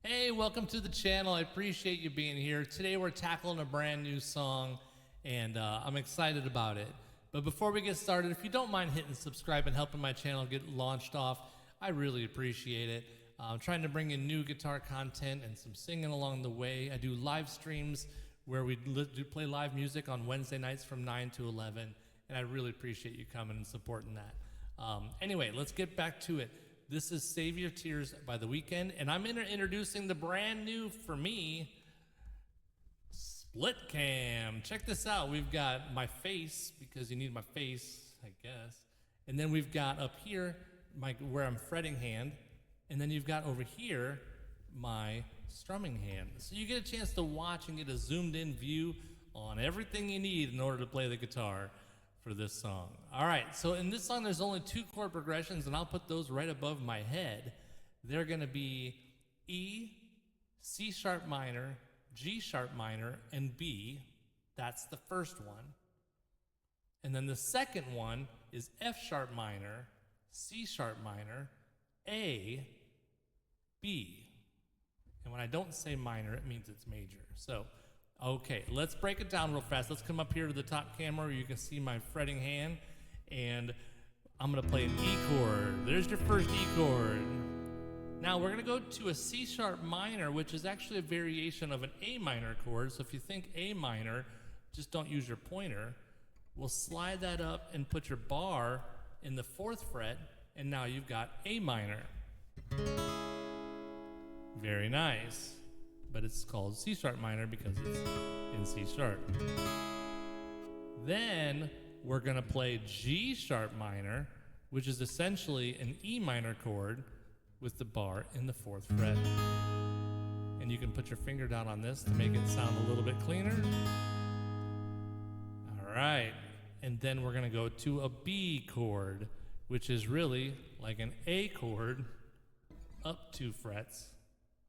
Hey, welcome to the channel. I appreciate you being here. Today we're tackling a brand new song, and I'm excited about it. But before we get started, if you don't mind hitting subscribe and helping my channel get launched off, I really appreciate it. I'm trying to bring in new guitar content and some singing along the way. I do live streams where we play live music on Wednesday nights from 9 to 11, and I really appreciate you coming and supporting that. Anyway, let's get back to it. This is Save Your Tears by The Weeknd, and I'm introducing the brand new, for me, Split Cam. Check this out. We've got my face, because you need my face, I guess. And then we've got up here where I'm fretting hand, and then you've got over here my strumming hand. So you get a chance to watch and get a zoomed in view on everything you need in order to play the guitar for this song. All right, so in this song there's only 2 chord progressions, and I'll put those right above my head. They're going to be E, C sharp minor, G sharp minor, and B. That's the first one. And then the second one is F sharp minor, C sharp minor, A, B. And when I don't say minor, it means it's major. So okay, let's break it down real fast. Let's come up here to the top camera where you can see my fretting hand, and I'm gonna play an E chord. There's your first E chord. Now we're gonna go to a C sharp minor, which is actually a variation of an A minor chord. So if you think A minor, just don't use your pointer. We'll slide that up and put your bar in the 4th fret, and now you've got A minor. Very nice. But it's called C sharp minor because it's in C sharp. Then we're gonna play G sharp minor, which is essentially an E minor chord with the bar in the 4th fret. And you can put your finger down on this to make it sound a little bit cleaner. All right, and then we're gonna go to a B chord, which is really like an A chord up 2 frets.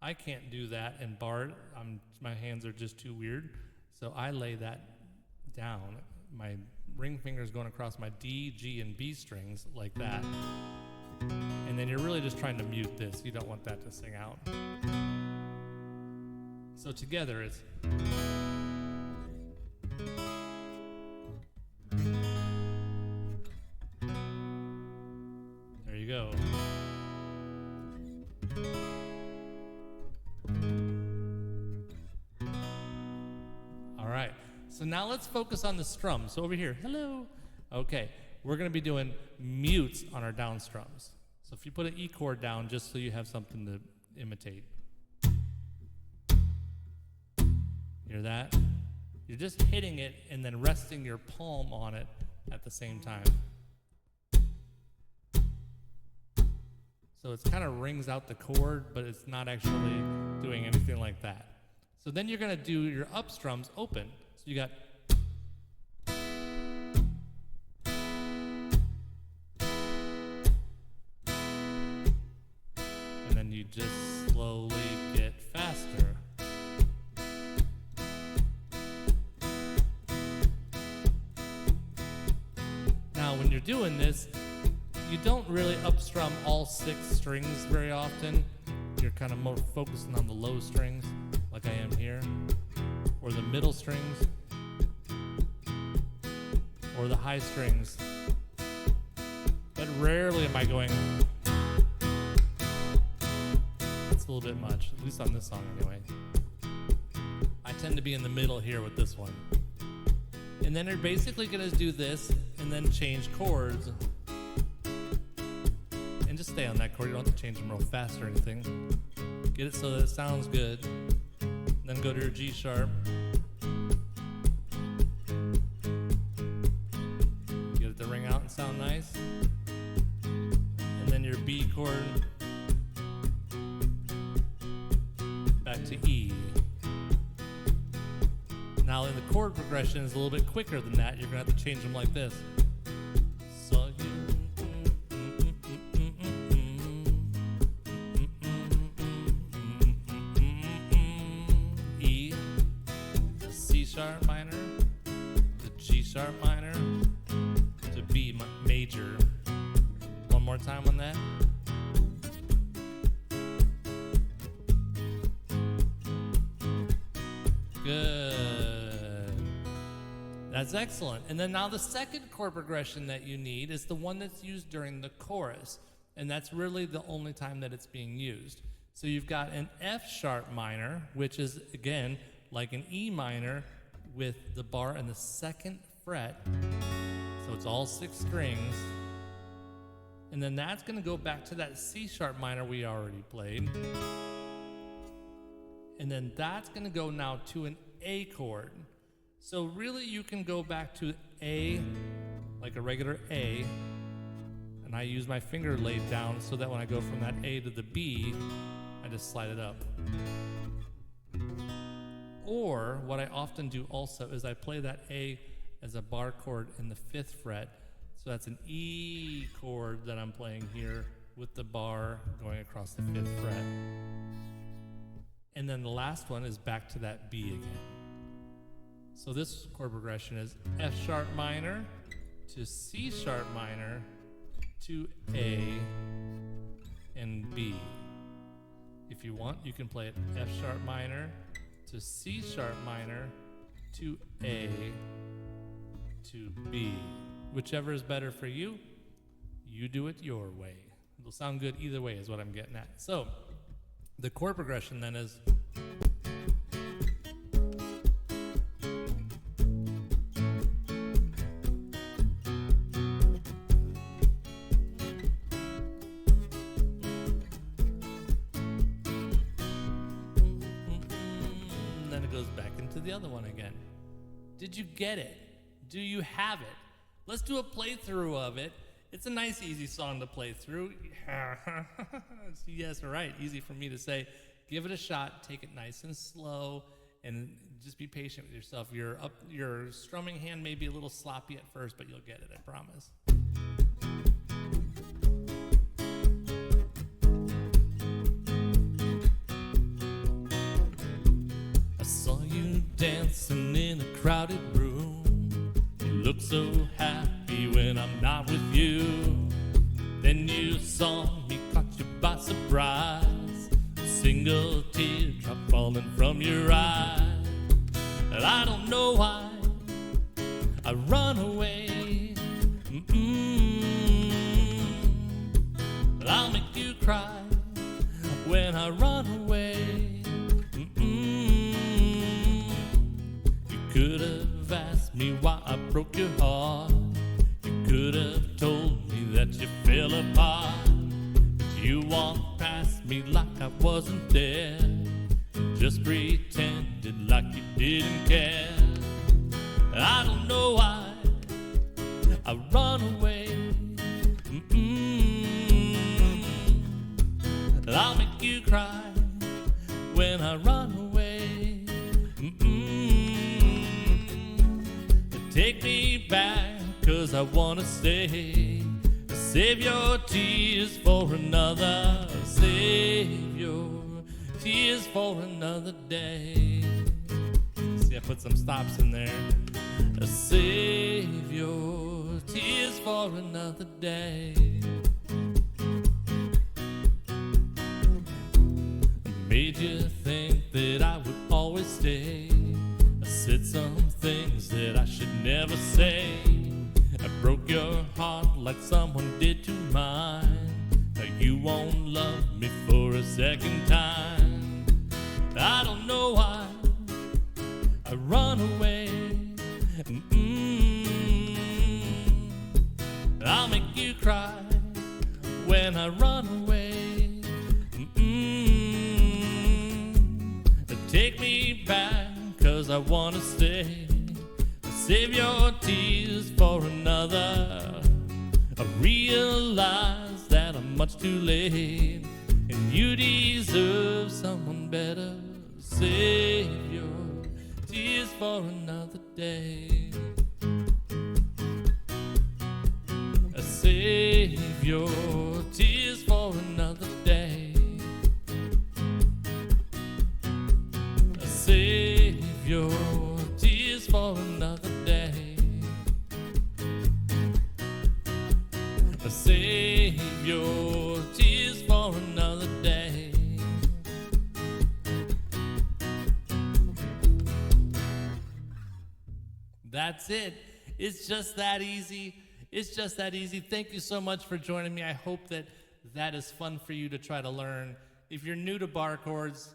I can't do that in bar. My hands are just too weird. So I lay that down. My ring finger is going across my D, G, and B strings like that. And then you're really just trying to mute this. You don't want that to sing out. So together it's... There you go. So now let's focus on the strum. So over here, hello. Okay, we're gonna be doing mutes on our down strums. So if you put an E chord down, just so you have something to imitate. Hear that? You're just hitting it and then resting your palm on it at the same time. So it kind of rings out the chord, but it's not actually doing anything like that. So then you're gonna do your up strums open. So you got and then you just slowly get faster. Now when you're doing this, you don't really up strum all 6 strings very often. You're kind of more focusing on the low strings, like I am here, or the middle strings, or the high strings. But rarely am I going... It's a little bit much, at least on this song anyway. I tend to be in the middle here with this one. And then you're basically gonna do this and then change chords. And just stay on that chord, you don't have to change them real fast or anything. Get it so that it sounds good. Then go to your G sharp. Get it to ring out and sound nice. And then your B chord. Back to E. Now in the chord progression is a little bit quicker than that. You're gonna have to change them like this. So E, to C sharp minor, to G sharp minor, to B major. One more time on that. Good. That's excellent. And then now the second chord progression that you need is the one that's used during the chorus. And that's really the only time that it's being used. So you've got an F sharp minor, which is, again, like an E minor with the bar in the second fret. So it's all 6 strings. And then that's going to go back to that C sharp minor we already played. And then that's going to go now to an A chord. So really you can go back to A, like a regular A, and I use my finger laid down so that when I go from that A to the B, I just slide it up. Or what I often do also is I play that A as a bar chord in the 5th fret. So that's an E chord that I'm playing here with the bar going across the 5th fret. And then the last one is back to that B again. So this chord progression is F sharp minor to C sharp minor to A and B. If you want, you can play it F sharp minor to C sharp minor to A to B. Whichever is better for you, you do it your way. It'll sound good either way is what I'm getting at. So the chord progression then is then it goes back into the other one again. Did you get it? Do you have it? Let's do a playthrough of it. It's a nice, easy song to play through. Yes, right. Easy for me to say. Give it a shot. Take it nice and slow, and just be patient with yourself. Your strumming hand may be a little sloppy at first, but you'll get it. I promise. I saw you dancing in a crowded room. You look so happy when I'm not with you. Then you saw me, caught you by surprise. A single teardrop falling from your eye. And I don't know why I run away. But I'll make you cry when I run away. You could have asked me why I broke your heart. You could have told me that you fell apart. But you walked past me like I wasn't there. Just pretended like you didn't care. I don't know why I run away. I'll make you cry when I run away. Take me back, 'cause I wanna stay. Save your tears for another. Save your tears for another day. See, I put some stops in there. Save your tears for another day. Made you think that I would always stay. I said some things that I should never say. I broke your heart like someone did to mine. Now you won't love me for a second time. I don't know why I run away. I'll make you cry when I run away. Take me back, 'cause I wanna stay. Save your tears for another. I realize that I'm much too late, and you deserve someone better. Save your tears for another day. Save your tears for another day. Save your tears for another day. Save your tears for another day. That's it. It's just that easy. It's just that easy. Thank you so much for joining me. I hope that that is fun for you to try to learn. If you're new to bar chords,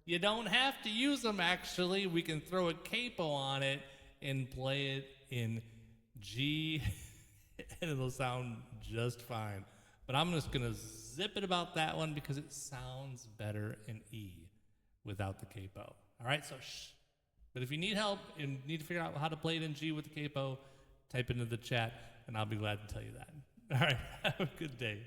you don't have to use them, actually. We can throw a capo on it and play it in G, and it'll sound just fine. But I'm just going to zip it about that one because it sounds better in E without the capo. All right, so shh. But if you need help and need to figure out how to play it in G with the capo, type into the chat, and I'll be glad to tell you that. All right, have a good day.